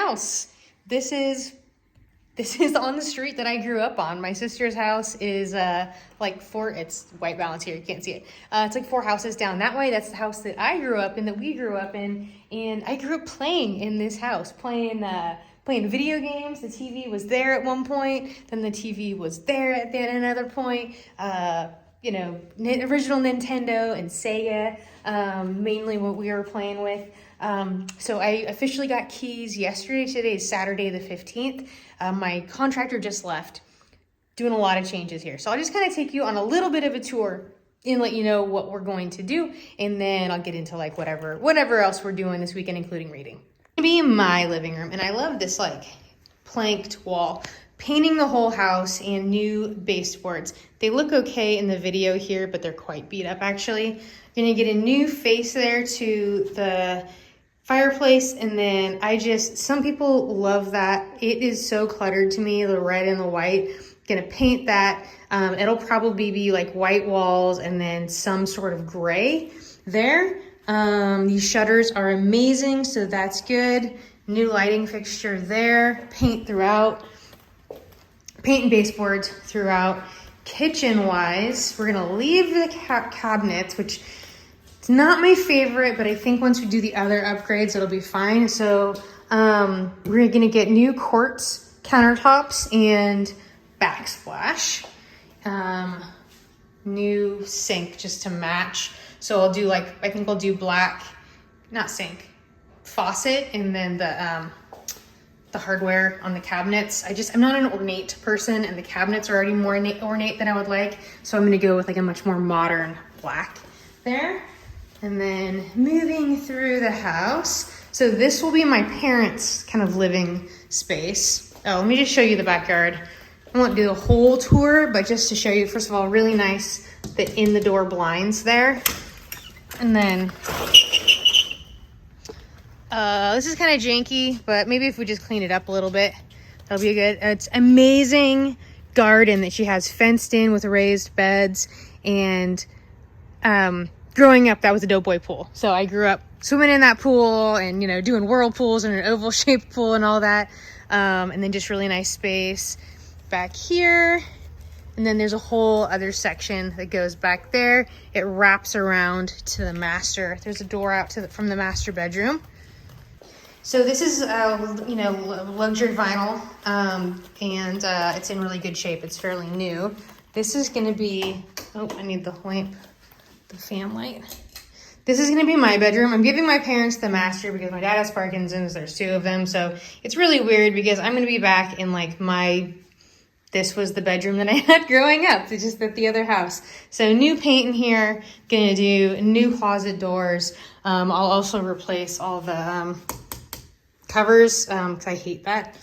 house. This is on the street that I grew up on. My sister's house is it's white balance here, you can't see it. It's like 4 houses down that way. That's the house that I grew up in, that we grew up in. And I grew up playing in this house, playing video games. The TV was there at one point, then the TV was there at another point. Original Nintendo and Sega, mainly what we were playing with. So I officially got keys yesterday. Today is Saturday the 15th. My contractor just left, doing a lot of changes here. So I'll just kind of take you on a little bit of a tour and let you know what we're going to do. And then I'll get into like whatever else we're doing this weekend, including reading. It's gonna be my living room. And I love this like planked wall. Painting the whole house and new baseboards. They look okay in the video here, but they're quite beat up actually. Gonna get a new face there to the fireplace, and then some people love that. It is so cluttered to me, the red and the white. Gonna paint that. It'll probably be like white walls and then some sort of gray there. These shutters are amazing, so that's good. New lighting fixture there, paint throughout. Paint and baseboards throughout. Kitchen wise, we're gonna leave the cabinets, which it's not my favorite, but I think once we do the other upgrades, it'll be fine. So we're gonna get new quartz countertops and backsplash. New sink just to match. So I'll do I think I'll do black, not sink, faucet, and then the hardware on the cabinets. I'm not an ornate person, and the cabinets are already more ornate than I would like. So I'm gonna go with like a much more modern black there. And then moving through the house. So this will be my parents' kind of living space. Oh, let me just show you the backyard. I won't do the whole tour, but just to show you, first of all, really nice, the in the door blinds there. And then this is kind of janky, but maybe if we just clean it up a little bit, that'll be good. It's amazing garden that she has fenced in with raised beds. And growing up, that was a doughboy pool. So I grew up swimming in that pool and, doing whirlpools and an oval shaped pool and all that. And then just really nice space back here. And then there's a whole other section that goes back there. It wraps around to the master. There's a door out from the master bedroom. So this is, luxury vinyl, and it's in really good shape. It's fairly new. This is gonna be, I need the fan light. This is gonna be my bedroom. I'm giving my parents the master because my dad has Parkinson's. There's 2 of them. So it's really weird because I'm gonna be back in this was the bedroom that I had growing up. It's just at the other house. So new paint in here, gonna do new closet doors. I'll also replace all the, covers, because I hate that.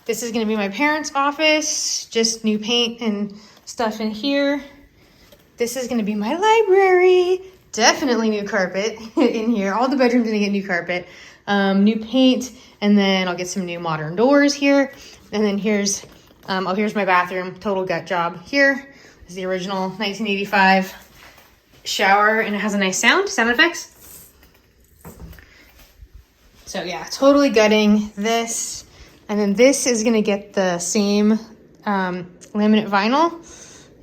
This is gonna be my parents' office, just new paint and stuff in here. This is gonna be my library. Definitely new carpet in here. All the bedrooms gonna get new carpet, new paint, and then I'll get some new modern doors here. And then here's my bathroom, total gut job. Here is the original 1985 shower, and it has a nice sound effects. So yeah, totally gutting this. And then this is gonna get the same laminate vinyl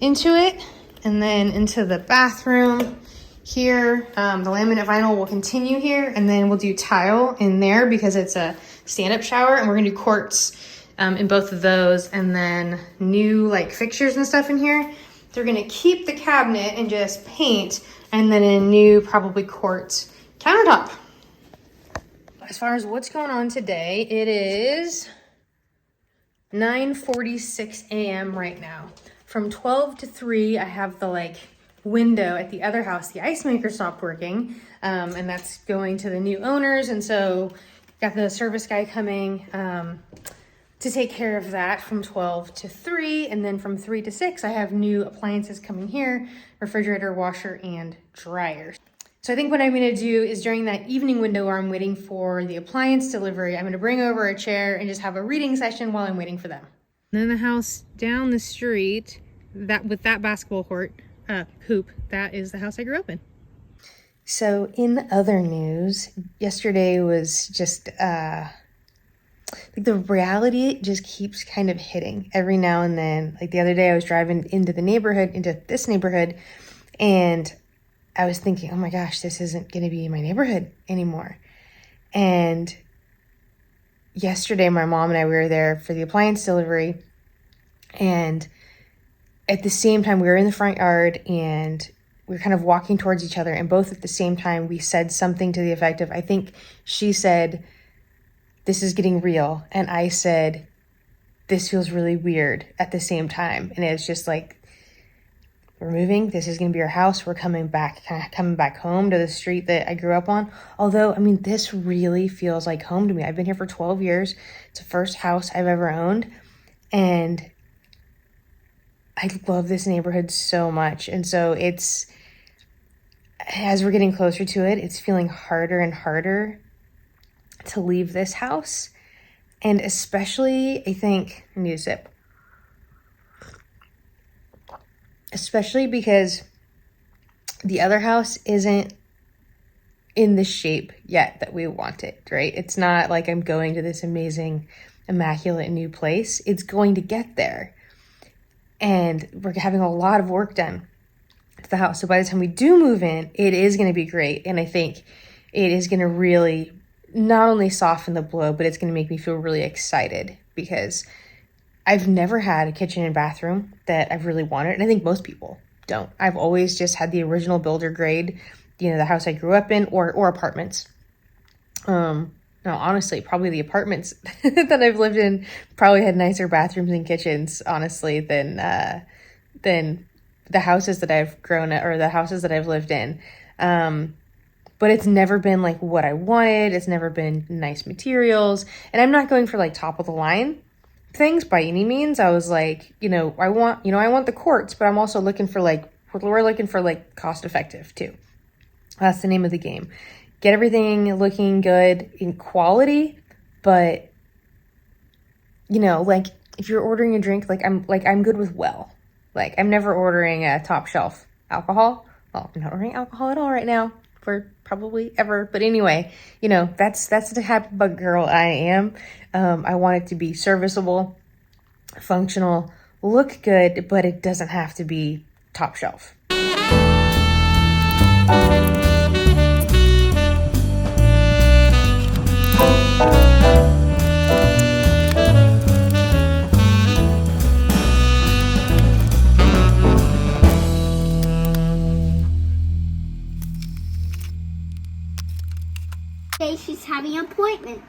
into it. And then into the bathroom here, the laminate vinyl will continue here, and then we'll do tile in there because it's a stand-up shower, and we're gonna do quartz in both of those, and then new fixtures and stuff in here. They're gonna keep the cabinet and just paint, and then a new probably quartz countertop. As far as what's going on today, it is 9:46 a.m. right now. From 12 to 3, I have the window at the other house. The ice maker stopped working, and that's going to the new owners. And so got the service guy coming to take care of that from 12 to 3. And then from 3 to 6, I have new appliances coming here, refrigerator, washer, and dryer. So I think what I'm gonna do is during that evening window where I'm waiting for the appliance delivery, I'm gonna bring over a chair and just have a reading session while I'm waiting for them. And then the house down the street, with that basketball court, hoop, that is the house I grew up in. So in other news, yesterday was just like the reality just keeps kind of hitting every now and then. Like the other day I was driving into this neighborhood, and I was thinking, oh my gosh, this isn't going to be my neighborhood anymore. And yesterday my mom and I, we were there for the appliance delivery, and at the same time we were in the front yard and we were kind of walking towards each other, and both at the same time we said something to the effect of, I think she said, "This is getting real," and I said, "This feels really weird," at the same time. And it's just like, we're moving, this is going to be our house, we're coming back home to the street that I grew up on. Although, I mean, this really feels like home to me. I've been here for 12 years. It's the first house I've ever owned, and I love this neighborhood so much. And so it's, as we're getting closer to it, it's feeling harder and harder to leave this house. And especially, I think, I need a sip. Especially because the other house isn't in the shape yet that we want it, right? It's not like I'm going to this amazing, immaculate new place. It's going to get there. And we're having a lot of work done to the house. So by the time we do move in, it is going to be great. And I think it is going to really not only soften the blow, but it's going to make me feel really excited, because I've never had a kitchen and bathroom that I've really wanted. And I think most people don't. I've always just had the original builder grade, the house I grew up in, or apartments. No, honestly, probably the apartments that I've lived in probably had nicer bathrooms and kitchens, honestly, than the houses that I've grown up, or the houses that I've lived in. But it's never been like what I wanted. It's never been nice materials. And I'm not going for like top of the line things by any means. I was like, I want the quartz, but I'm also looking for we're looking for cost effective too. That's the name of the game. Get everything looking good in quality, but if you're ordering a drink, I'm good with I'm never ordering a top shelf alcohol. Well, I'm not ordering alcohol at all right now, for probably ever. But anyway, that's the type of bug girl I am. I want it to be serviceable, functional, look good, but it doesn't have to be top shelf. She's having an appointment.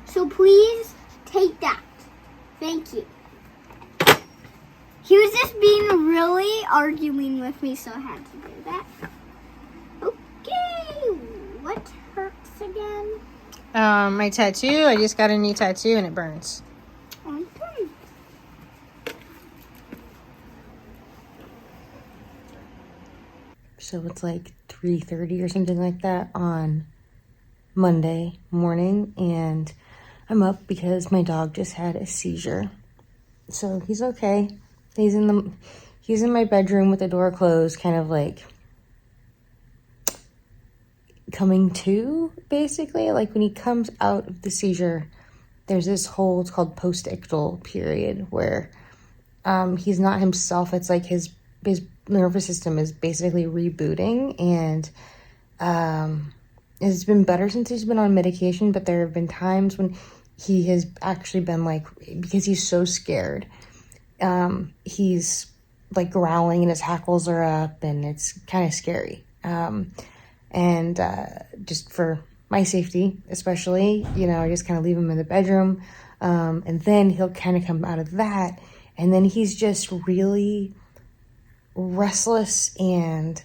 So please take that. Thank you. He was just being really arguing with me, so I had to do that. Okay, what hurts again? My tattoo. I just got a new tattoo and it burns. Okay. So it's like 3:30 or something like that on Monday morning, and I'm up because my dog just had a seizure. So he's okay. He's in my bedroom with the door closed, kind of like coming to, basically. Like when he comes out of the seizure, there's this whole, it's called post-ictal period, where he's not himself. It's like his nervous system is basically rebooting, and it's been better since he's been on medication, but there have been times when he has actually been because he's so scared, he's growling and his hackles are up, and it's kind of scary. And just for my safety, especially, I just kind of leave him in the bedroom, and then he'll kind of come out of that, and then he's just really restless and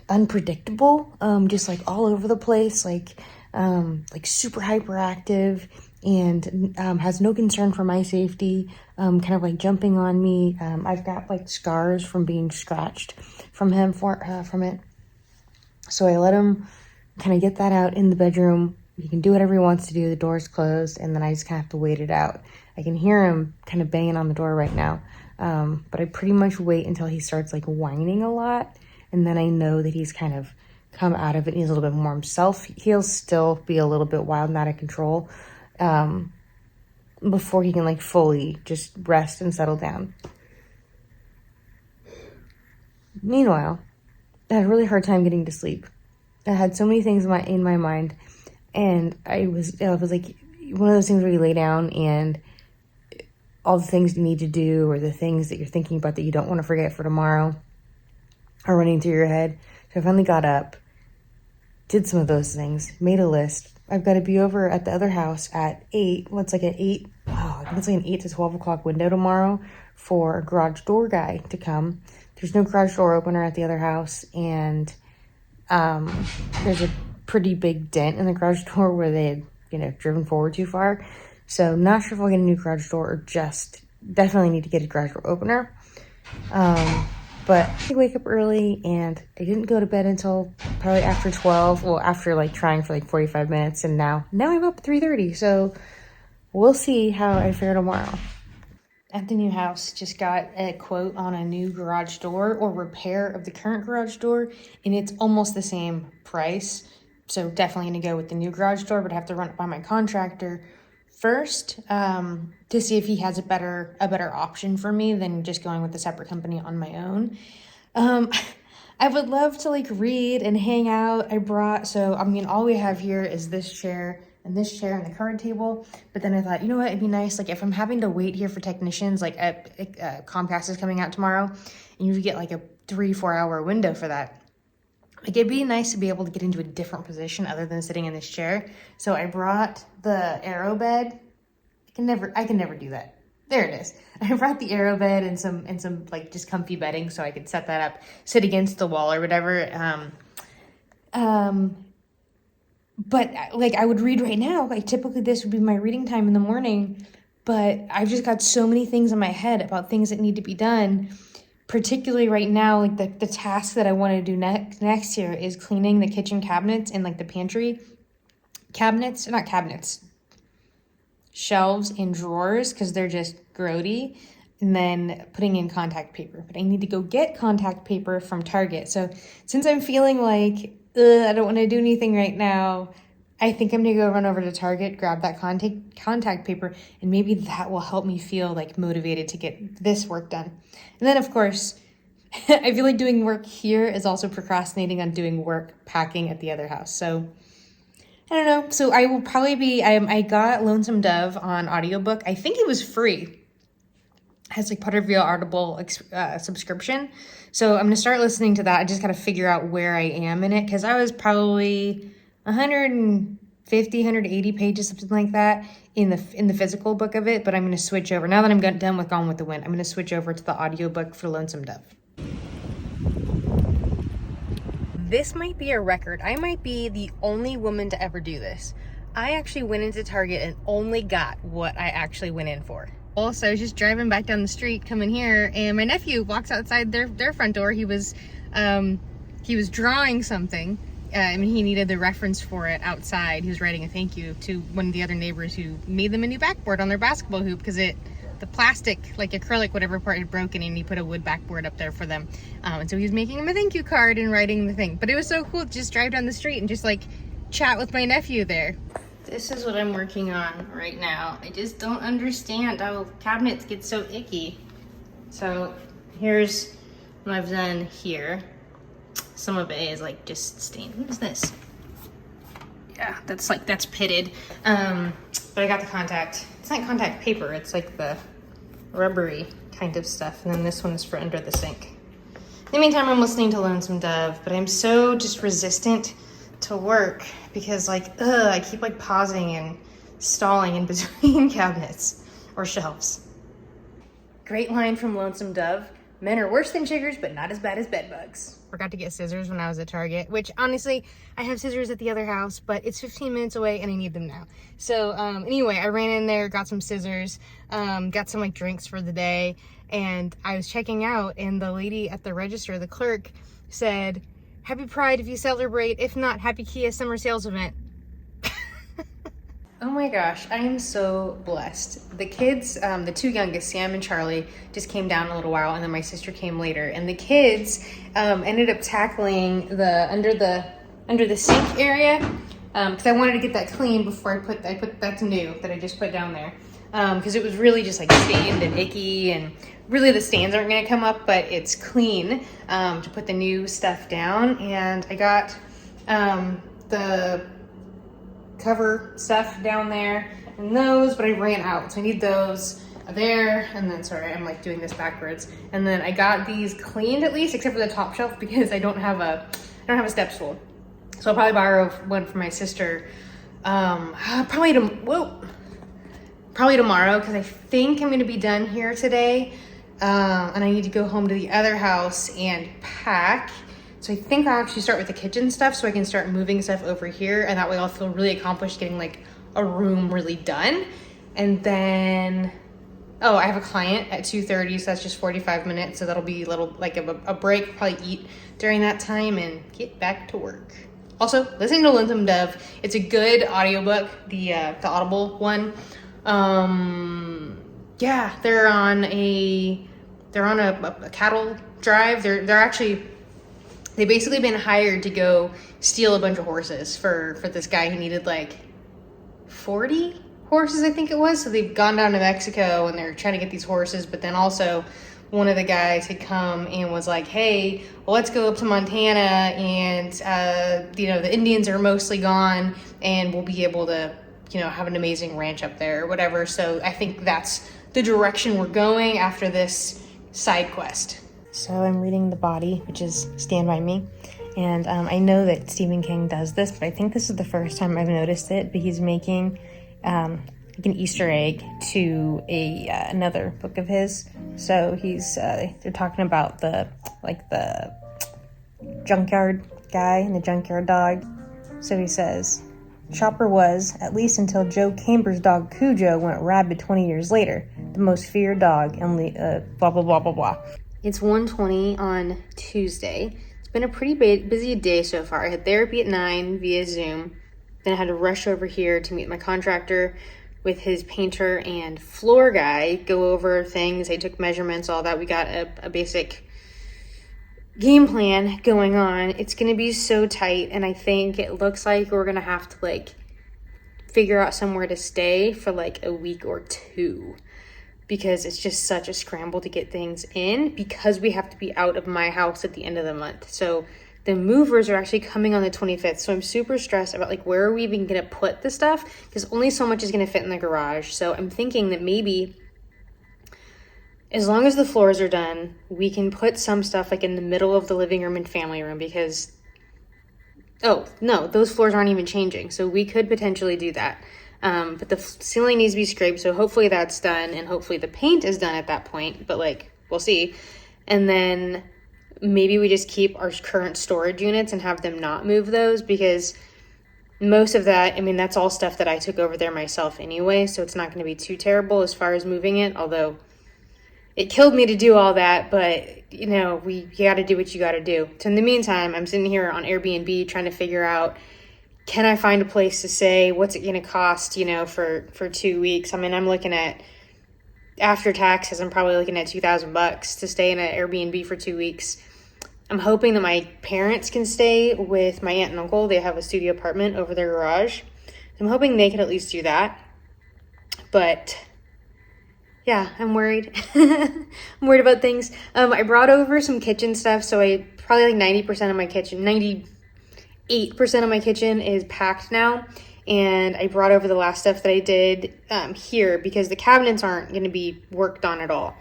unpredictable, just all over the place, super hyperactive, and has no concern for my safety, kind of jumping on me. I've got scars from being scratched from him from it. So I let him kind of get that out in the bedroom. He can do whatever he wants to do. The door's closed, and then I just kind of have to wait it out. I can hear him kind of banging on the door right now. But I pretty much wait until he starts like whining a lot. And then I know that he's kind of come out of it and he's a little bit more himself. He'll still be a little bit wild and out of control before he can like fully just rest and settle down. Meanwhile, I had a really hard time getting to sleep. I had so many things in my mind, and it was like one of those things where you lay down and all the things you need to do or the things that you're thinking about that you don't want to forget for tomorrow are running through your head. So I finally got up, did some of those things, made a list. I've got to be over at the other house at 8. Well, it's like at 8. Oh, I think it's like an 8 to 12 o'clock window tomorrow for a garage door guy to come. There's no garage door opener at the other house, and there's a pretty big dent in the garage door where they had, driven forward too far. So not sure if I'll get a new garage door or just definitely need to get a garage door opener. But I wake up early, and I didn't go to bed until probably after 12. Well, after like trying for like 45 minutes, and now I'm up at 3:30. So we'll see how I fare tomorrow. At the new house, just got a quote on a new garage door or repair of the current garage door, and it's almost the same price. So definitely going to go with the new garage door, but I have to run it by my contractor first to see if he has a better option for me than just going with a separate company on my own. I would love to like read and hang out. All we have here is this chair and the card table. But then I thought, you know what, it'd be nice, like if I'm having to wait here for technicians, like Comcast is coming out tomorrow, and you get like a 3-4 hour window for that. Like it'd be nice to be able to get into a different position other than sitting in this chair. So I brought the Aero bed. I can never do that. There it is. I brought the Aero bed and some like just comfy bedding so I could set that up, sit against the wall or whatever. But like I would read right now, like typically this would be my reading time in the morning, but I've just got so many things in my head about things that need to be done. Particularly right now, like the task that I want to do next year is cleaning the kitchen cabinets and like the pantry shelves and drawers because they're just grody, and then putting in contact paper. But I need to go get contact paper from Target. So since I'm feeling like I don't want to do anything right now, I think I'm going to go run over to Target, grab that contact paper, and maybe that will help me feel like motivated to get this work done. And then, of course, I feel like doing work here is also procrastinating on doing work packing at the other house. So I don't know. So I will probably be, I got Lonesome Dove on audiobook. I think it was free. It has like Potterville Audible subscription. So I'm going to start listening to that. I just got to figure out where I am in it, because I was probably 150, 180 pages, something like that in the physical book of it. But I'm going to switch over. Now that I'm done with Gone with the Wind, I'm going to switch over to the audiobook for Lonesome Dove. This might be a record. I might be the only woman to ever do this. I actually went into Target and only got what I actually went in for. Also, I was just driving back down the street coming here, and my nephew walks outside their front door. He was drawing something. He needed the reference for it outside. He was writing a thank you to one of the other neighbors who made them a new backboard on their basketball hoop because the plastic, like acrylic, whatever part had broken, and he put a wood backboard up there for them. And so he was making him a thank you card and writing the thing. But it was so cool to just drive down the street and just like chat with my nephew there. This is what I'm working on right now. I just don't understand how cabinets get so icky. So here's what I've done here. Some of it is like just stained. What is this? Yeah, that's pitted. But I got the contact. It's not contact paper. It's like the rubbery kind of stuff. And then this one is for under the sink. In the meantime, I'm listening to Lonesome Dove, but I'm so just resistant to work because I keep like pausing and stalling in between cabinets or shelves. Great line from Lonesome Dove. Men are worse than chiggers, but not as bad as bed bugs. Forgot to get scissors when I was at Target, which honestly, I have scissors at the other house, but it's 15 minutes away and I need them now. So anyway, I ran in there, got some scissors, got some like drinks for the day, and I was checking out, and the lady at the register, the clerk, said, "Happy Pride if you celebrate. If not, happy Kia summer sales event." Oh my gosh, I am so blessed. The kids, the two youngest, Sam and Charlie, just came down a little while, and then my sister came later. And the kids ended up tackling the under the sink area because I wanted to get that clean before I put that's new that I just put down there because it was really just like stained and icky, and really the stains aren't going to come up, but it's clean to put the new stuff down. And I got the cover stuff down there and those, but I ran out, so I need those there. And then, sorry, I'm like doing this backwards. And then I got these cleaned at least, except for the top shelf because I don't have a step stool. So I'll probably borrow one from my sister. Probably tomorrow because I think I'm going to be done here today. And I need to go home to the other house and pack. So I think I'll actually start with the kitchen stuff so I can start moving stuff over here, and that way I'll feel really accomplished getting like a room really done. And then, oh, I have a client at 2:30, so that's just 45 minutes. So that'll be a little like a break, probably eat during that time and get back to work. Also, listening to Lonesome Dove, it's a good audiobook, the Audible one. Yeah, they're on a cattle drive. They've basically been hired to go steal a bunch of horses for this guy who needed like 40 horses, I think it was. So they've gone down to Mexico and they're trying to get these horses, but then also one of the guys had come and was like, hey, well, let's go up to Montana and, the Indians are mostly gone and we'll be able to, have an amazing ranch up there or whatever. So I think that's the direction we're going after this side quest. So I'm reading The Body, which is Stand By Me. And I know that Stephen King does this, but I think this is the first time I've noticed it. But he's making like an Easter egg to another book of his. So they're talking about the junkyard guy and the junkyard dog. So he says, Chopper was, at least until Joe Camber's dog Cujo went rabid 20 years later, the most feared dog and blah, blah, blah, blah, blah. It's 1:20 on Tuesday. It's been a pretty busy day so far. I had therapy at 9 via Zoom. Then I had to rush over here to meet my contractor with his painter and floor guy, go over things. I took measurements, all that. We got a basic game plan going on. It's going to be so tight, and I think it looks like we're going to have to figure out somewhere to stay for a week or two, because it's just such a scramble to get things in because we have to be out of my house at the end of the month. So the movers are actually coming on the 25th. So I'm super stressed about where are we even going to put the stuff, because only so much is going to fit in the garage. So I'm thinking that maybe as long as the floors are done, we can put some stuff in the middle of the living room and family room, because, oh no, those floors aren't even changing. So we could potentially do that. But the ceiling needs to be scraped, so hopefully that's done, and hopefully the paint is done at that point, but we'll see. And then maybe we just keep our current storage units and have them not move those, because most of that, that's all stuff that I took over there myself anyway, so it's not going to be too terrible as far as moving it, although it killed me to do all that, but you got to do what you got to do. So in the meantime, I'm sitting here on Airbnb trying to figure out, can I find a place to stay? What's it going to cost, for 2 weeks? I'm looking at, after taxes, I'm probably looking at $2,000 to stay in an Airbnb for 2 weeks. I'm hoping that my parents can stay with my aunt and uncle. They have a studio apartment over their garage. I'm hoping they can at least do that. But yeah, I'm worried. I'm worried about things. I brought over some kitchen stuff. So I probably 90% of my kitchen, 98% of my kitchen is packed now, and I brought over the last stuff that I did here, because the cabinets aren't going to be worked on at all,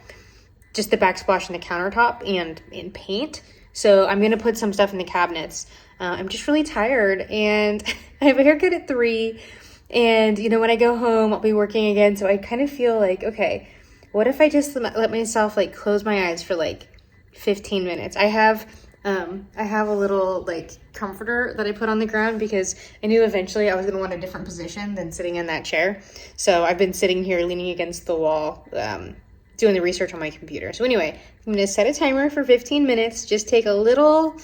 just the backsplash and the countertop and paint. So I'm going to put some stuff in the cabinets. I'm just really tired, and I have a haircut at 3, and when I go home I'll be working again, so I kind of feel okay, what if I just let myself close my eyes for 15 minutes. I have a little comforter that I put on the ground, because I knew eventually I was going to want a different position than sitting in that chair. So I've been sitting here leaning against the wall, doing the research on my computer. So anyway, I'm going to set a timer for 15 minutes, just take a little,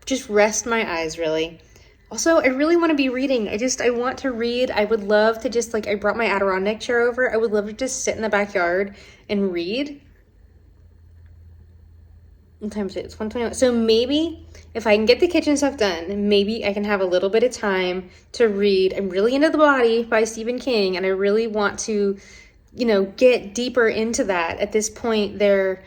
just rest my eyes really. Also, I really want to be reading. I want to read. I would love to just I brought my Adirondack chair over. I would love to just sit in the backyard and read. What time is it? It's 1:21. So maybe if I can get the kitchen stuff done, maybe I can have a little bit of time to read. I'm really into The Body by Stephen King, and I really want to, get deeper into that. At this point, they've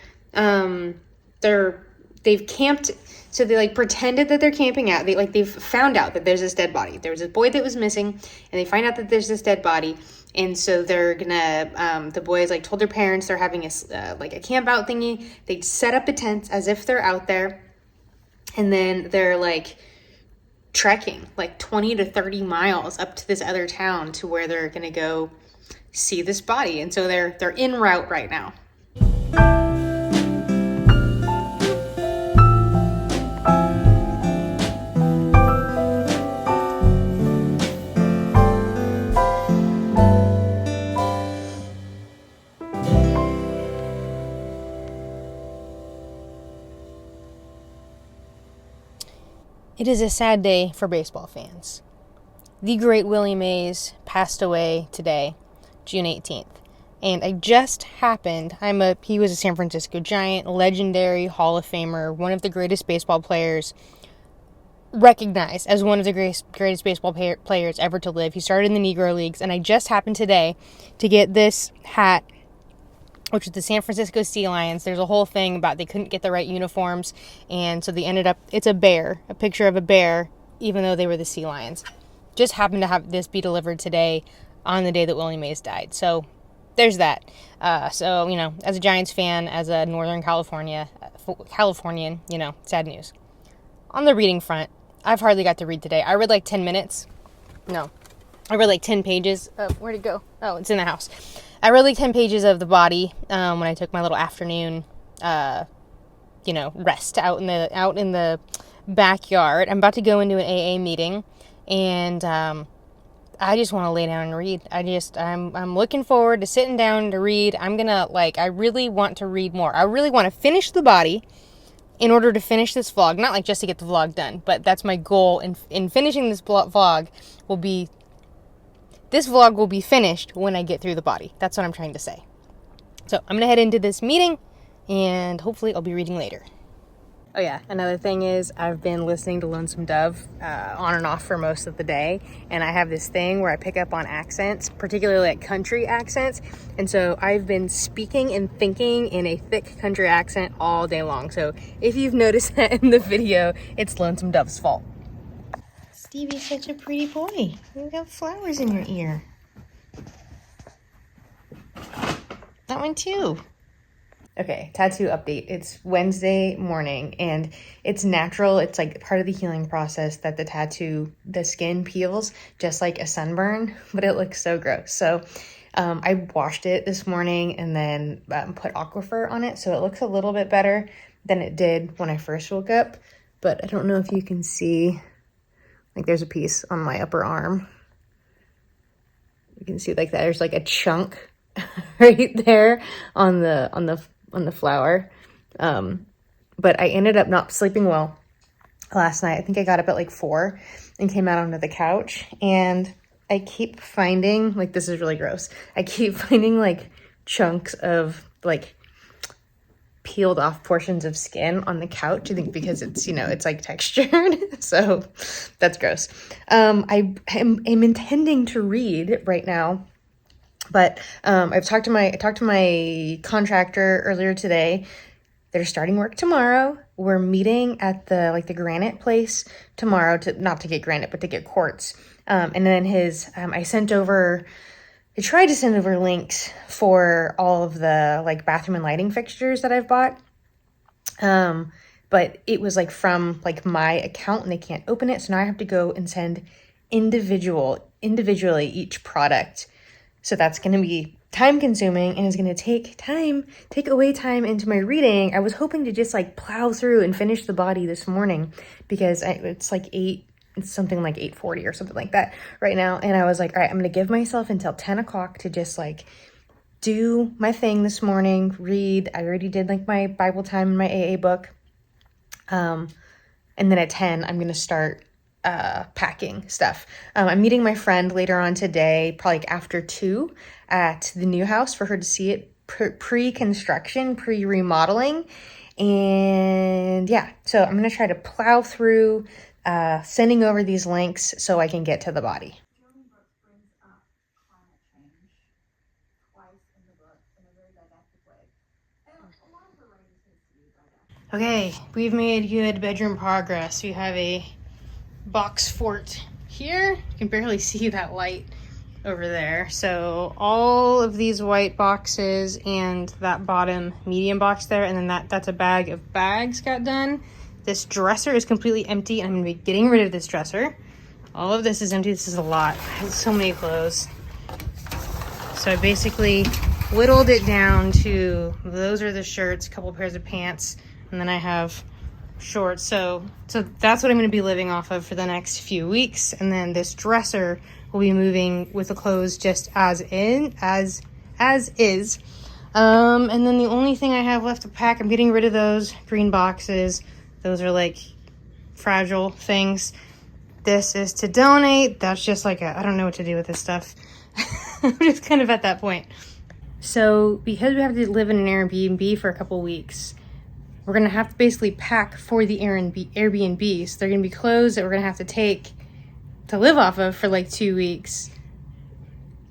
camped. So they pretended that they're camping out. They've found out that there's this dead body. There was a boy that was missing, and they find out that there's this dead body. And so they're gonna, the boys told their parents they're having a camp out thingy. They set up a tent as if they're out there, and then they're trekking 20 to 30 miles up to this other town to where they're gonna go see this body. And so they're en route right now. It is a sad day for baseball fans. The great Willie Mays passed away today, June 18th. And I just happened, he was a San Francisco Giant, legendary Hall of Famer, one of the greatest baseball players, recognized as one of the greatest baseball players ever to live. He started in the Negro Leagues, and I just happened today to get this hat, which is the San Francisco Sea Lions. There's a whole thing about they couldn't get the right uniforms, and so they ended up, it's a picture of a bear, even though they were the Sea Lions. Just happened to have this be delivered today on the day that Willie Mays died. So there's that. So, as a Giants fan, as a Northern Californian, sad news. On the reading front, I've hardly got to read today. I read 10 minutes. No, I read 10 pages. Where'd it go? Oh, it's in the house. I read 10 pages of The Body when I took my little afternoon, rest out in the backyard. I'm about to go into an AA meeting, and I just want to lay down and read. I'm looking forward to sitting down to read. I really want to read more. I really want to finish The Body in order to finish this vlog. Not just to get the vlog done, but that's my goal in finishing this vlog This vlog will be finished when I get through The Body. That's what I'm trying to say. So I'm going to head into this meeting, and hopefully I'll be reading later. Oh yeah, another thing is I've been listening to Lonesome Dove on and off for most of the day, and I have this thing where I pick up on accents, particularly country accents, and so I've been speaking and thinking in a thick country accent all day long. So if you've noticed that in the video, it's Lonesome Dove's fault. Stevie's such a pretty boy. You got flowers in your ear. That one too. Okay, tattoo update. It's Wednesday morning, and it's natural. It's part of the healing process that the skin peels just like a sunburn, but it looks so gross. So I washed it this morning and then put Aquifer on it, so it looks a little bit better than it did when I first woke up. But I don't know if you can see, there's a piece on my upper arm. You can see that there's a chunk right there on the flower. But I ended up not sleeping well last night. I think I got up at 4 and came out onto the couch, and I keep finding, this is really gross. I keep finding chunks of peeled off portions of skin on the couch. I think because it's, it's textured. So that's gross. I am intending to read right now, but I talked to my contractor earlier today. They're starting work tomorrow. We're meeting at the granite place tomorrow not to get granite, but to get quartz. And then I tried to send over links for all of the bathroom and lighting fixtures that I've bought. But it was from my account, and they can't open it. So now I have to go and send individually each product. So that's going to be time consuming, and is going to take away time into my reading. I was hoping to just plow through and finish The Body this morning, because it's something like 8:40 or something like that right now. And I was all right, I'm going to give myself until 10 o'clock to just do my thing this morning, read. I already did my Bible time in my AA book. And then at 10, I'm going to start packing stuff. I'm meeting my friend later on today, probably like after 2 at the new house for her to see it pre-construction, pre-remodeling. And yeah, so I'm going to try to plow through sending over these links so I can get to the body. Okay, we've made good bedroom progress. We have a box fort here. You can barely see that light over there. So all of these white boxes and that bottom medium box there, and then that's a bag of bags got done. This dresser is completely empty, and I'm gonna be getting rid of this dresser. All of this is empty. This is a lot. I have so many clothes. So I basically whittled it down to, those are the shirts, a couple pairs of pants, and then I have shorts. So that's what I'm going to be living off of for the next few weeks. And then this dresser will be moving with the clothes just as is. And then the only thing I have left to pack, I'm getting rid of those green boxes. Those are like fragile things. This is to donate. That's just like I don't know what to do with this stuff. I'm just kind of at that point. So because we have to live in an Airbnb for a couple weeks, we're going to have to basically pack for the Airbnb. So they're going to be clothes that we're going to have to take to live off of for like 2 weeks,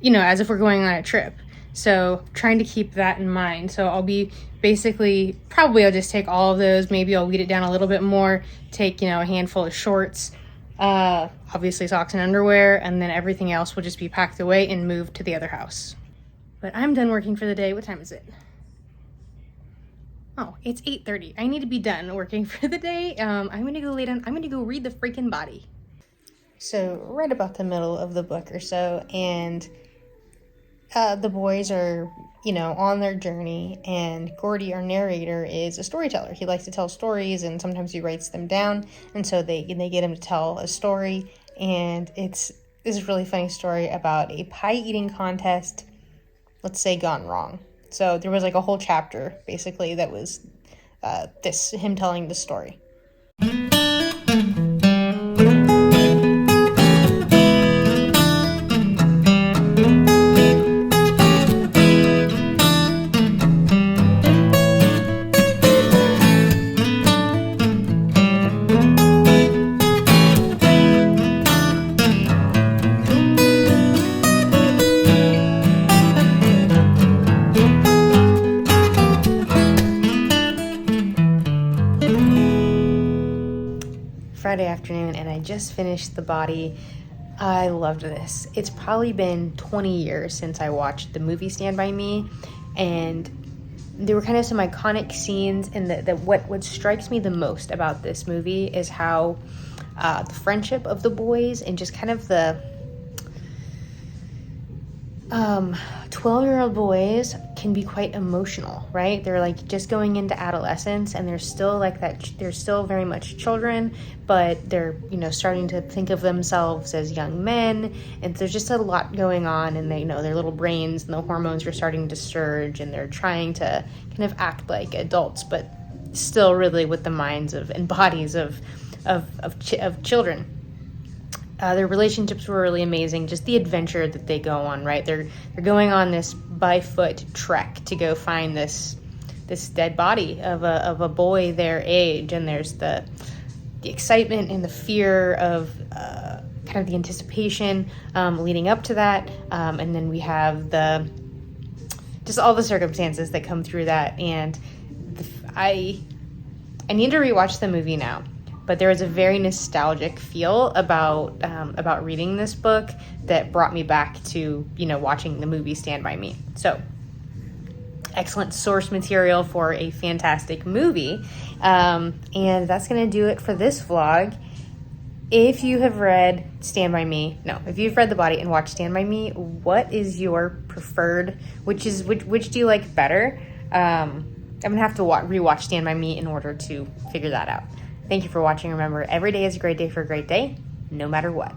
you know, as if we're going on a trip. So trying to keep that in mind. So I'll be basically, probably I'll just take all of those. Maybe I'll weed it down a little bit more, take, you know, a handful of shorts, obviously socks and underwear, and then everything else will just be packed away and moved to the other house. But I'm done working for the day. What time is it? Oh, it's 8:30. I need to be done working for the day. I'm gonna go lay down. I'm gonna go read the freaking body. So right about the middle of the book or so, and the boys are, you know, on their journey, and Gordy, our narrator, is a storyteller. He likes to tell stories, and sometimes he writes them down, and so they get him to tell a story, and it's this really funny story about a pie eating contest, let's say, gone wrong. So there was like a whole chapter basically that was him telling the story. Friday afternoon, and I just finished the body. I loved this. It's probably been 20 years since I watched the movie Stand By Me, and there were kind of some iconic scenes, and what strikes me the most about this movie is how the friendship of the boys and just kind of the 12-year-old boys can be quite emotional, right? They're like just going into adolescence, and they're still like that. They're still very much children, but they're, you know, starting to think of themselves as young men, and there's just a lot going on, and they, you know, their little brains and the hormones are starting to surge, and they're trying to kind of act like adults, but still really with the minds of and bodies of children. Their relationships were really amazing. Just the adventure that they go on, right? They're going on this by foot trek to go find this dead body of a boy their age, and there's the excitement and the fear of kind of the anticipation leading up to that, and then we have just all the circumstances that come through that. And I need to rewatch the movie now. But there was a very nostalgic feel about reading this book that brought me back to, you know, watching the movie Stand By Me. So, excellent source material for a fantastic movie. And that's going to do it for this vlog. If you have read if you've read The Body and watched Stand By Me, what is your preferred, which do you like better? I'm going to have to rewatch Stand By Me in order to figure that out. Thank you for watching. Remember, every day is a great day for a great day, no matter what.